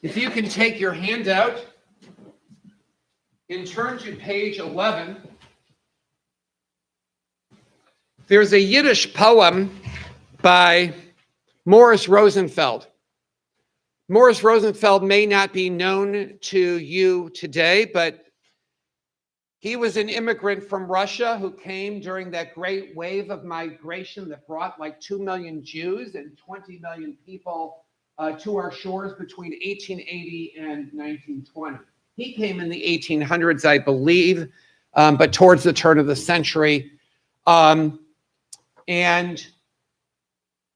If you can take your handout and turn to page 11, there's a Yiddish poem by Morris Rosenfeld. Morris Rosenfeld may not be known to you today, but he was an immigrant from Russia who came during that great wave of migration that brought like 2 million Jews and 20 million people to our shores between 1880 and 1920. He came in the 1800s, I believe, but towards the turn of the century. And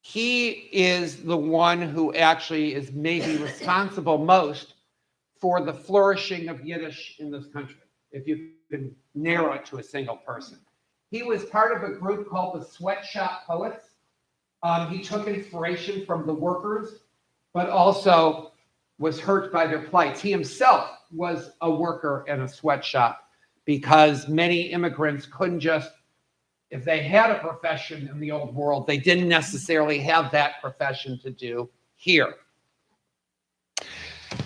he is the one who actually is maybe responsible most for the flourishing of Yiddish in this country, if you can narrow it to a single person. He was part of a group called the Sweatshop Poets. He took inspiration from the workers, but also was hurt by their plights. He himself was a worker in a sweatshop because many immigrants couldn't just, if they had a profession in the old world, they didn't necessarily have that profession to do here.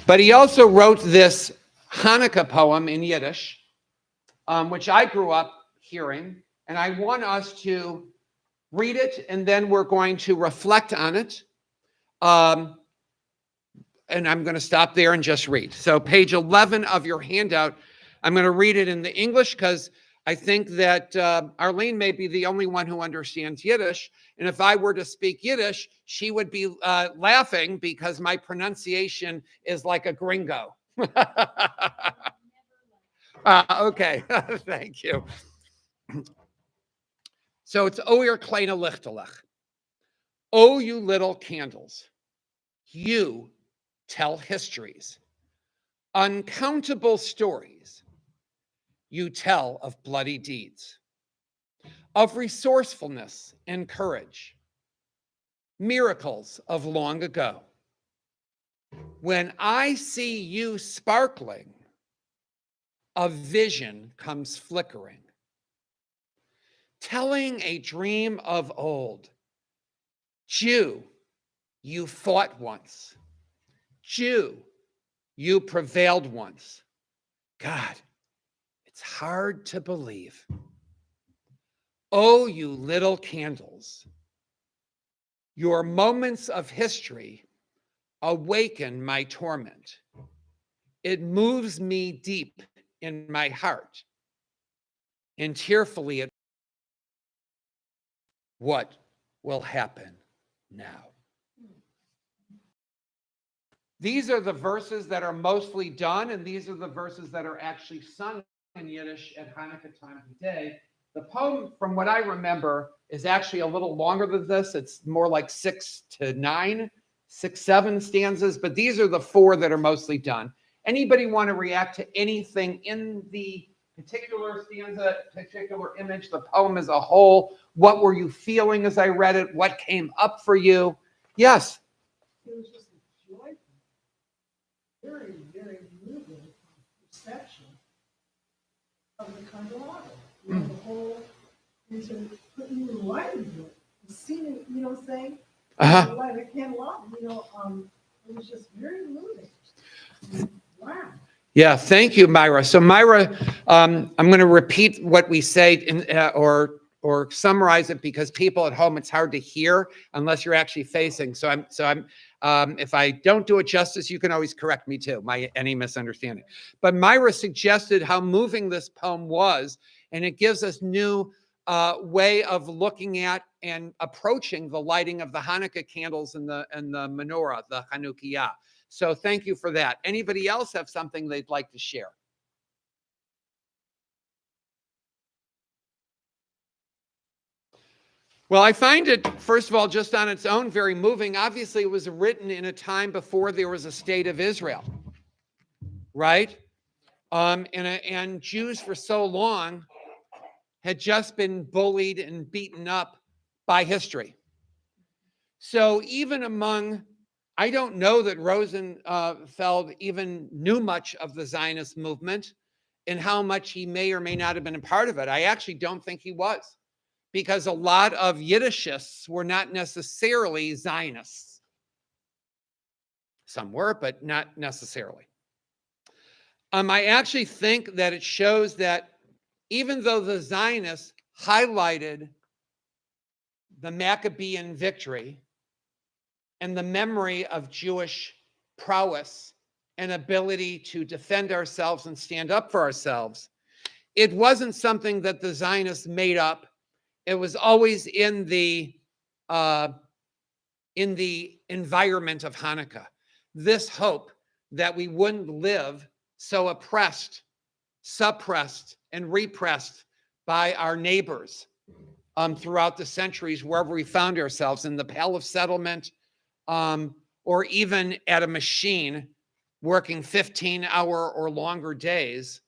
But he also wrote this Hanukkah poem in Yiddish, which I grew up hearing, and I want us to read it, and then we're going to reflect on it. And I'm going to stop there and just read. So page 11 of your handout, I'm going to read it in the English because I think that Arlene may be the only one who understands Yiddish. And if I were to speak Yiddish, she would be laughing because my pronunciation is like a gringo. Okay, thank you. So it's O ihr kleine Lichterlech. Oh, you little candles, you tell histories, uncountable stories. You tell of bloody deeds, of resourcefulness and courage, miracles of long ago. When I see you sparkling, a vision comes flickering, telling a dream of old. Jew, you fought once. Jew, you prevailed once. God, it's hard to believe. Oh, you little candles, your moments of history awaken my torment. It moves me deep in my heart, and tearfully it, what will happen now? These are the verses that are mostly done, and these are the verses that are actually sung in Yiddish at Hanukkah time of day. The poem, from what I remember, is actually a little longer than this. It's more like 6 to 9, 6, 7 stanzas, but these are the 4 that are mostly done. Anybody want to react to anything in the particular stanza, particular image, the poem as a whole? What were you feeling as I read it? What came up for you? Yes? It was just a joyful, very, very moving perception of the camaraderie. You know, the whole, and to put new light into it, the scene, you know what I'm saying? The light, I can't lie, you know, it was just very moving. Wow. Yeah, thank you, Myra. So Myra, I'm going to repeat what we say or summarize it because people at home, it's hard to hear unless you're actually facing. So I'm if I don't do it justice, you can always correct me too, any misunderstanding. But Myra suggested how moving this poem was, and it gives us new way of looking at and approaching the lighting of the Hanukkah candles and the menorah, the Hanukkah. So thank you for that. Anybody else have something they'd like to share? Well, I find it, first of all, just on its own, very moving. Obviously, it was written in a time before there was a state of Israel, right? And Jews for so long had just been bullied and beaten up by history. So even among, I don't know that Rosenfeld even knew much of the Zionist movement and how much he may or may not have been a part of it. I actually don't think he was, because a lot of Yiddishists were not necessarily Zionists. Some were, but not necessarily. I actually think that it shows that even though the Zionists highlighted the Maccabean victory and the memory of Jewish prowess and ability to defend ourselves and stand up for ourselves, it wasn't something that the Zionists made up. It was always in the environment of Hanukkah. This hope that we wouldn't live so oppressed, suppressed, and repressed by our neighbors throughout the centuries, wherever we found ourselves, in the Pale of Settlement, or even at a machine working 15-hour or longer days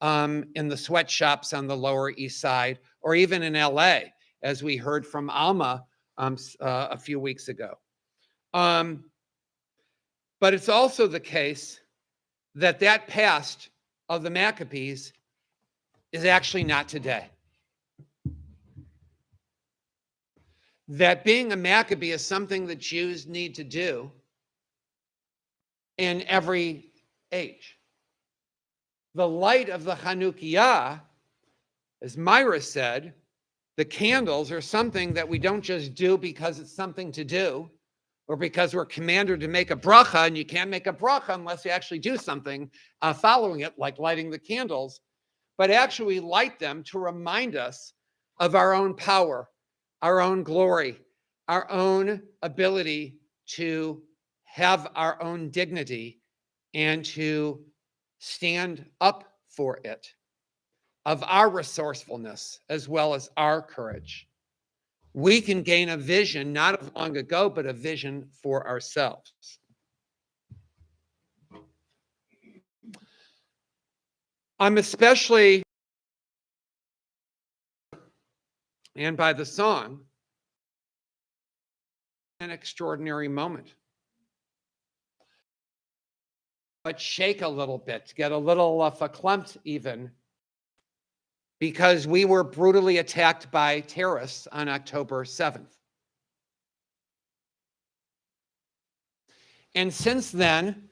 in the sweatshops on the Lower East Side, or even in LA, as we heard from Alma a few weeks ago. But it's also the case that that past of the Maccabees is actually not today. That being a Maccabee is something that Jews need to do in every age. The light of the Hanukkah, as Myra said, the candles are something that we don't just do because it's something to do, or because we're commanded to make a bracha, and you can't make a bracha unless you actually do something following it, like lighting the candles, but actually light them to remind us of our own power, our own glory, our own ability to have our own dignity and to stand up for it, of our resourcefulness as well as our courage. We can gain a vision, not of long ago, but a vision for ourselves. I'm especially, and by the song, an extraordinary moment. But shake a little bit, get a little verklempt even, because we were brutally attacked by terrorists on October 7th. And since then,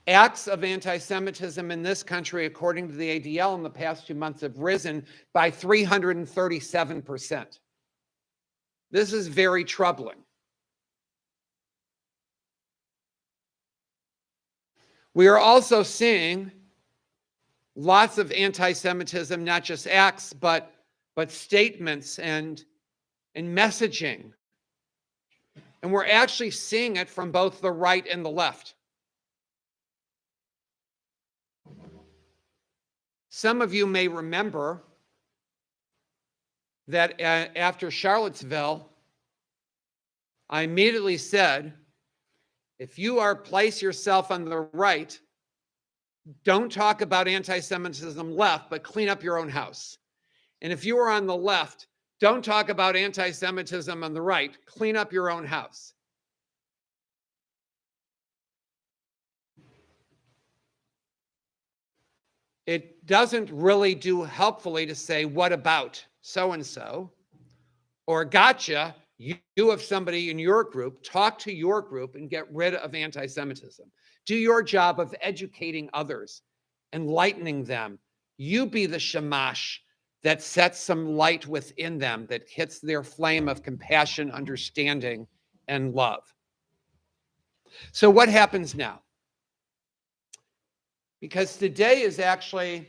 acts of anti-Semitism in this country, according to the ADL, in the past 2 months have risen by 337%. This is very troubling. We are also seeing lots of anti-Semitism, not just acts, but statements and messaging. And we're actually seeing it from both the right and the left. Some of you may remember that after Charlottesville, I immediately said, if you place yourself on the right, don't talk about anti-Semitism left, but clean up your own house. And if you are on the left, don't talk about anti-Semitism on the right, clean up your own house. It doesn't really do helpfully to say, what about so-and-so? Or gotcha, you have somebody in your group, talk to your group and get rid of anti-Semitism. Do your job of educating others, enlightening them. You be the shamash that sets some light within them, that hits their flame of compassion, understanding, and love. So what happens now? Because today is actually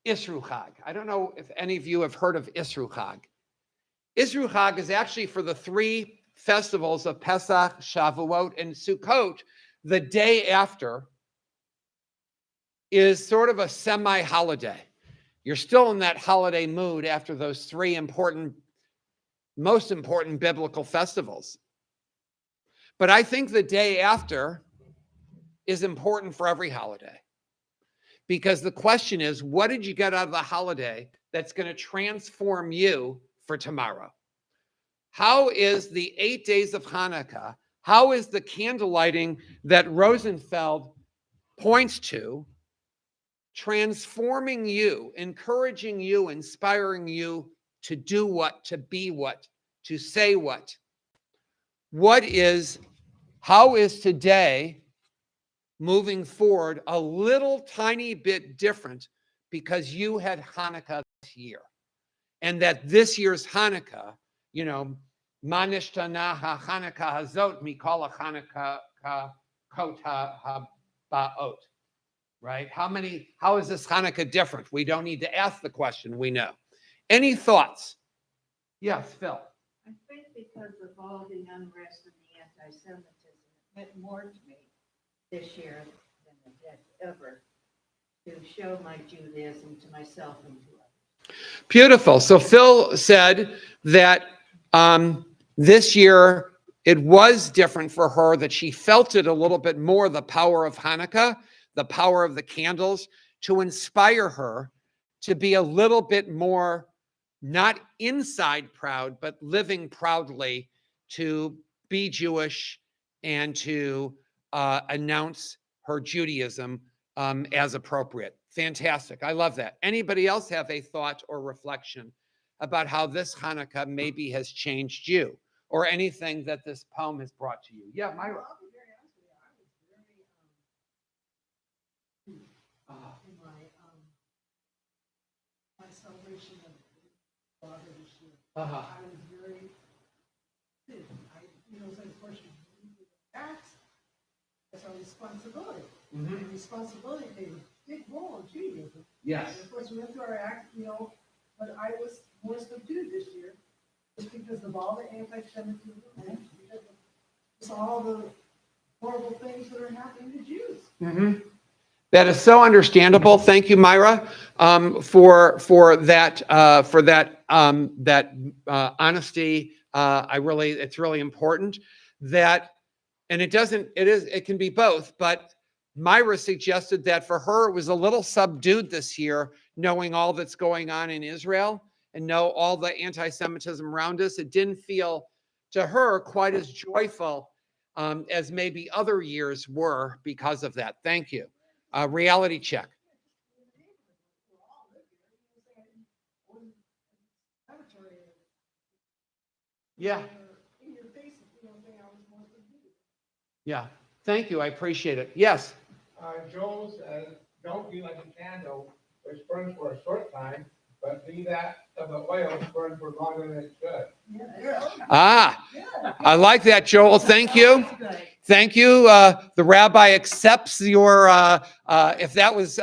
Isru Chag. I don't know if any of you have heard of Isru Chag. Isru Chag is actually for the 3 festivals of Pesach, Shavuot, and Sukkot. The day after is sort of a semi-holiday. You're still in that holiday mood after those 3 most important biblical festivals. But I think the day after is important for every holiday. Because the question is, what did you get out of the holiday that's going to transform you for tomorrow? How is the 8 days of Hanukkah, how is the candle lighting that Rosenfeld points to transforming you, encouraging you, inspiring you to do what, to be what, to say what? How is today moving forward a little tiny bit different because you had Hanukkah this year. And that this year's Hanukkah, Manishtanaha Hanukkah Hazot Mikala Hanukkah Kota Habaot. Right? How is this Hanukkah different? We don't need to ask the question, we know. Any thoughts? Yes, Phil. I think because of all the unrest and the anti-Semitism, it meant more to me this year than it had ever to show my Judaism to myself and to others. Beautiful. So Phil said that this year it was different for her, that she felt it a little bit more, the power of Hanukkah, the power of the candles, to inspire her to be a little bit more, not inside proud, but living proudly to be Jewish and to announce her Judaism as appropriate. Fantastic. I love that. Anybody else have a thought or reflection about how this Hanukkah maybe has changed you, or anything that this poem has brought to you? Yeah, Myra. I'll be very honest with you. I was very in my celebration of Father this year. I was very thin. It's like, of course, you do the acts. That's our responsibility. And responsibility plays a big role in Judaism. Yes. And of course, we went through our act, but I was more subdued this year just because of all the anti-Semitism and because of just all the horrible things that are happening to Jews. Mm-hmm. That is so understandable. Thank you, Myra, for that honesty. It's really important that, and it can be both, but Myra suggested that for her, it was a little subdued this year, knowing all that's going on in Israel and know all the anti-Semitism around us. It didn't feel to her quite as joyful as maybe other years were because of that. Thank you. Reality check. Yeah. Yeah. Thank you. I appreciate it. Yes. Joel says, don't be like a candle which burns for a short time, but be that of the oil which burns for longer than it should. I like that, Joel. Thank you. Thank you. The rabbi accepts your, if that was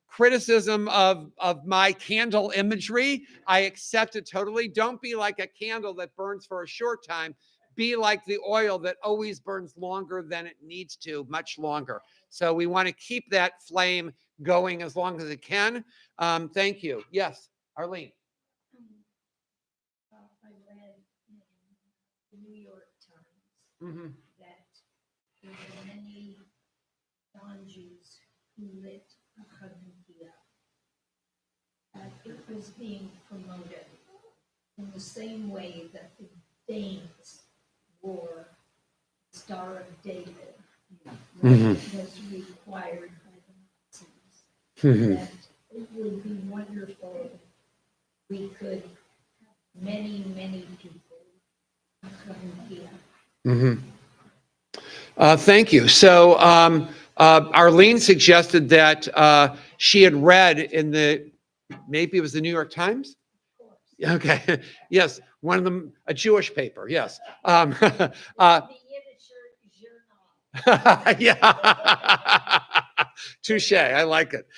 criticism of my candle imagery, I accept it totally. Don't be like a candle that burns for a short time. Be like the oil that always burns longer than it needs to, much longer. So we want to keep that flame going as long as it can. Thank you. Yes, Arlene. I read in the New York Times that there were many non-Jews who lit a Hanukkah. It was being promoted in the same way that the Danes wore the Star of David, was required by the Nazis. That it would be wonderful if we could have many, many people on Hanukkah. Thank you. So Arlene suggested that she had read in maybe it was the New York Times? Okay. Yes. One of them, a Jewish paper. Yes. The Yiddish journal. Yeah. Touche. I like it.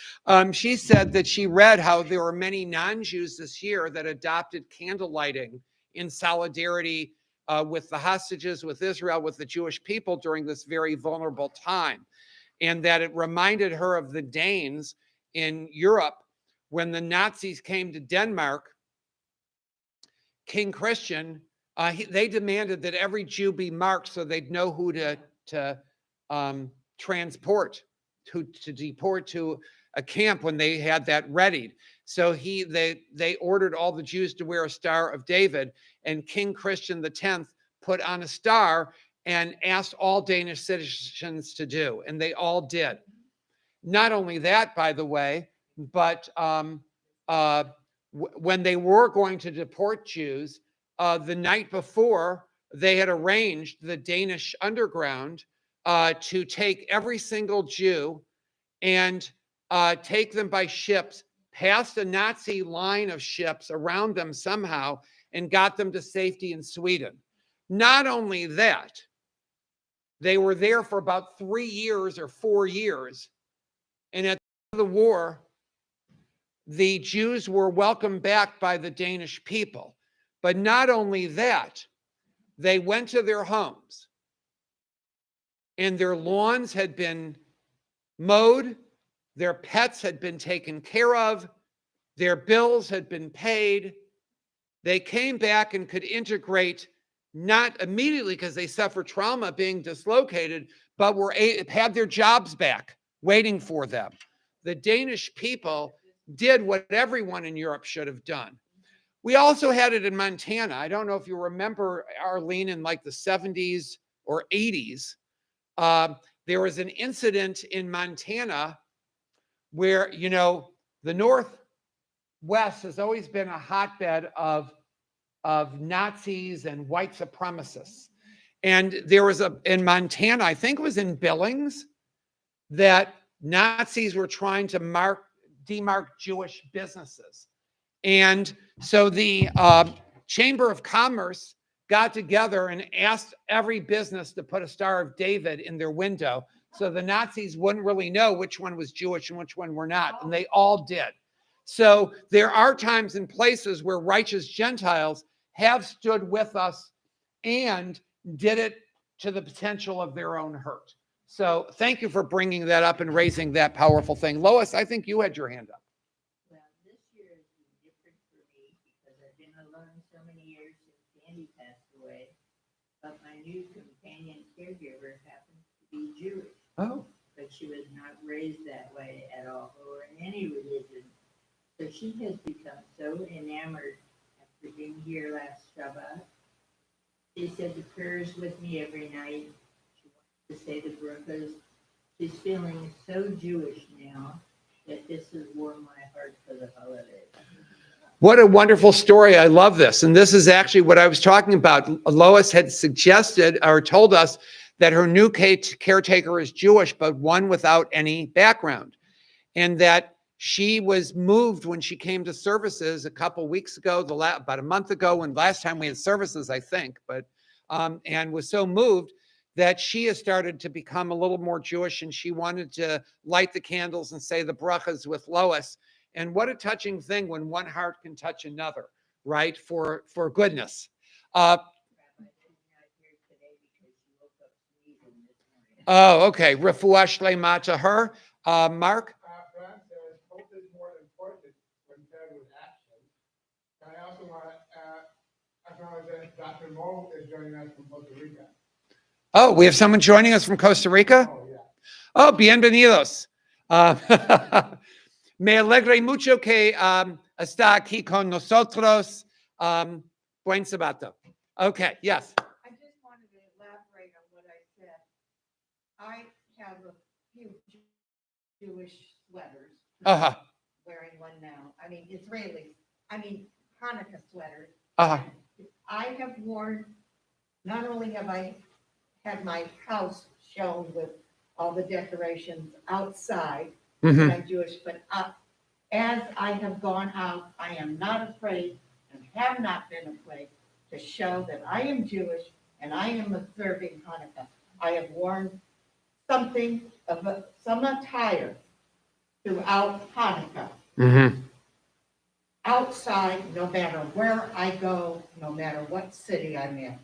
She said that she read how there were many non-Jews this year that adopted candle lighting in solidarity with the hostages, with Israel, with the Jewish people during this very vulnerable time. And that it reminded her of the Danes in Europe when the Nazis came to Denmark. King Christian, they demanded that every Jew be marked so they'd know who to transport, to deport to a camp when they had that readied. So they ordered all the Jews to wear a Star of David, and King Christian X put on a star and asked all Danish citizens to do, and they all did. Not only that, by the way, but when they were going to deport Jews, the night before, they had arranged the Danish underground to take every single Jew and take them by ships past a Nazi line of ships around them somehow and got them to safety in Sweden. Not only that, they were there for about 3 years or 4 years. And at the end of the war, the Jews were welcomed back by the Danish people. But not only that, they went to their homes and their lawns had been mowed, their pets had been taken care of, their bills had been paid. They came back and could integrate, not immediately because they suffered trauma being dislocated, but had their jobs back waiting for them. The Danish people did what everyone in Europe should have done. We also had it in Montana. I don't know if you remember, Arlene, in like the 70s or 80s. There was an incident in Montana where, you know, the Northwest has always been a hotbed of Nazis and white supremacists. And there was in Montana, I think it was in Billings, that Nazis were trying to demark Jewish businesses. And so the Chamber of Commerce got together and asked every business to put a Star of David in their window so the Nazis wouldn't really know which one was Jewish and which one were not. And they all did. So there are times and places where righteous Gentiles have stood with us and did it to the potential of their own hurt. So thank you for bringing that up and raising that powerful thing. Lois, I think you had your hand up. Well, this year has been different for me because I've been alone so many years since Sandy passed away. But my new companion caregiver happens to be Jewish. Oh. But she was not raised that way at all, or in any religion. So she has become so enamored after being here last Shabbat. She said the prayers with me every night. She wants to say the brachos. She's feeling so Jewish now that this has warmed my heart for the holidays. What a wonderful story. I love this. And this is actually what I was talking about. Lois had suggested or told us that her new caretaker is Jewish, but one without any background. And that she was moved when she came to services a couple weeks ago, about a month ago, when last time we had services, I think, but and was so moved that she has started to become a little more Jewish, and she wanted to light the candles and say the brachas with Lois. And what a touching thing when one heart can touch another, right? For goodness. Oh, okay. Refuah shlema to her. Mark? Brad says, hope is more important when paired with action. And I also want to acknowledge that Dr. Mo is joining us from Costa Rica. Oh, we have someone joining us from Costa Rica? Oh, yeah. Oh, bienvenidos. Me alegre mucho que está aquí con nosotros. Buen sabato. Okay, yes. I just wanted to elaborate on what I said. I have a few Jewish sweaters. Uh-huh. Wearing one now. I mean, Hanukkah sweaters. Uh-huh. I have worn, not only have I had my house shown with all the decorations outside, Mm-hmm. I'm Jewish, but as I have gone out, I am not afraid and have not been afraid to show that I am Jewish and I am observing Hanukkah. I have worn something of some attire throughout Hanukkah. Mm-hmm. Outside, no matter where I go, no matter what city I'm in.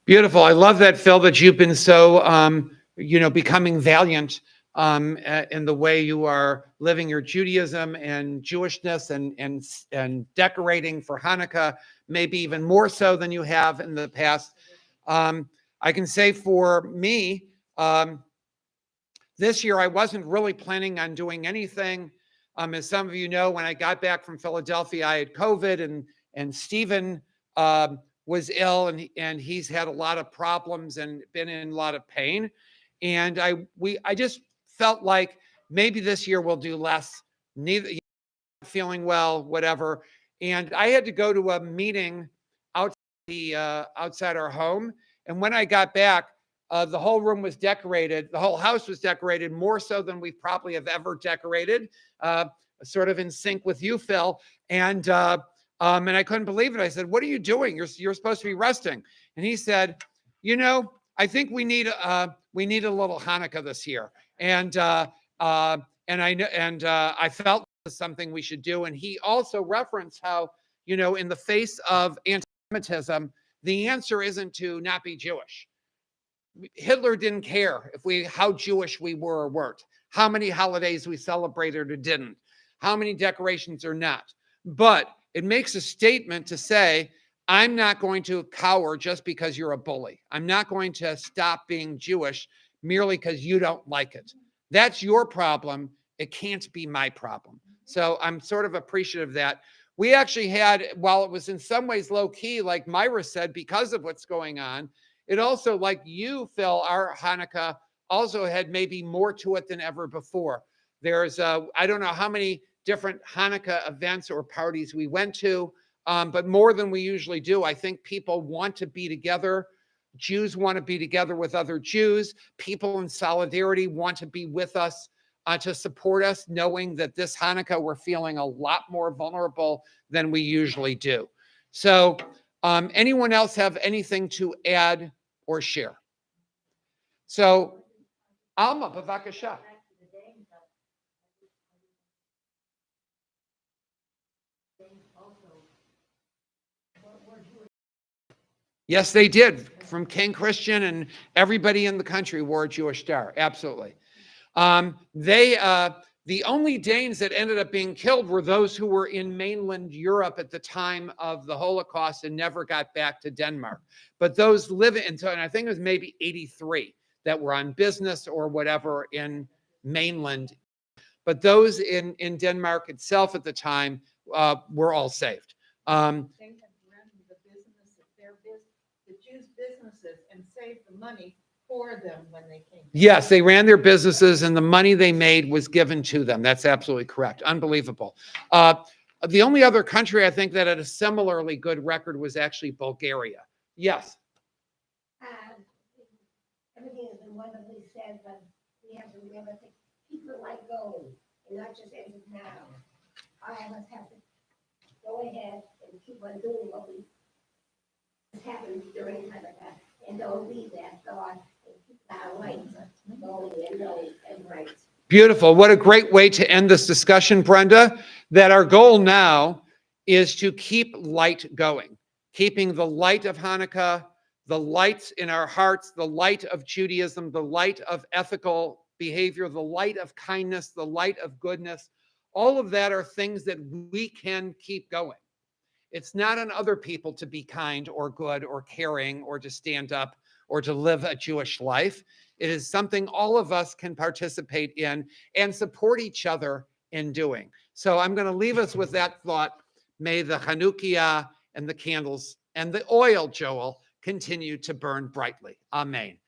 Beautiful. I love that, Phil, that you've been so, becoming valiant in the way you are living your Judaism and Jewishness and decorating for Hanukkah, maybe even more so than you have in the past. I can say for me, this year I wasn't really planning on doing anything. As some of you know, when I got back from Philadelphia, I had COVID, and Stephen was ill, and he's had a lot of problems and been in a lot of pain. And I just felt like maybe this year we'll do less, neither feeling well, whatever. And I had to go to a meeting outside our home. And when I got back, the whole room was decorated. The whole house was decorated more so than we probably have ever decorated, sort of in sync with you, Phil. And I couldn't believe it. I said, "What are you doing? You're supposed to be resting." And he said, "I think we need a little Hanukkah this year." And I felt it was something we should do. And he also referenced how, in the face of anti-Semitism, the answer isn't to not be Jewish. Hitler didn't care how Jewish we were or weren't, how many holidays we celebrated or didn't, how many decorations or not. But it makes a statement to say, I'm not going to cower just because you're a bully. I'm not going to stop being Jewish merely because you don't like it. That's your problem. It can't be my problem. So I'm sort of appreciative of that. We actually had, while it was in some ways low key, like Myra said, because of what's going on, it also, like you, Phil, our Hanukkah also had maybe more to it than ever before. There's, I don't know how many different Hanukkah events or parties we went to, but more than we usually do. I think people want to be together. Jews want to be together with other Jews. People in solidarity want to be with us, to support us, knowing that this Hanukkah we're feeling a lot more vulnerable than we usually do. So anyone else have anything to add or share? So, Alma, bavakasha. Yes, they did. From King Christian and everybody in the country wore a Jewish star. Absolutely. The only Danes that ended up being killed were those who were in mainland Europe at the time of the Holocaust and never got back to Denmark. But those living, and I think it was maybe 83 that were on business or whatever in mainland. But those in Denmark itself at the time were all saved. They had run the Jews' businesses and saved the money for them when they came. Yes, they ran their businesses and the money they made was given to them. That's absolutely correct. Unbelievable. The only other country I think that had a similarly good record was actually Bulgaria. Yes. Everything has been wonderfully said, but we have to remember to keep the light going and not just end it now. All of us have to go ahead and keep on doing what we happened during Hanukkah and don't leave that thought and keep our lights going and going and bright. Beautiful. What a great way to end this discussion, Brenda, that our goal now is to keep light going, keeping the light of Hanukkah, the lights in our hearts, the light of Judaism, the light of ethical behavior, the light of kindness, the light of goodness. All of that are things that we can keep going. It's not on other people to be kind or good or caring or to stand up or to live a Jewish life. It is something all of us can participate in and support each other in doing. So I'm going to leave us with that thought. May the Hanukkah and the candles and the oil, Joel, continue to burn brightly. Amen.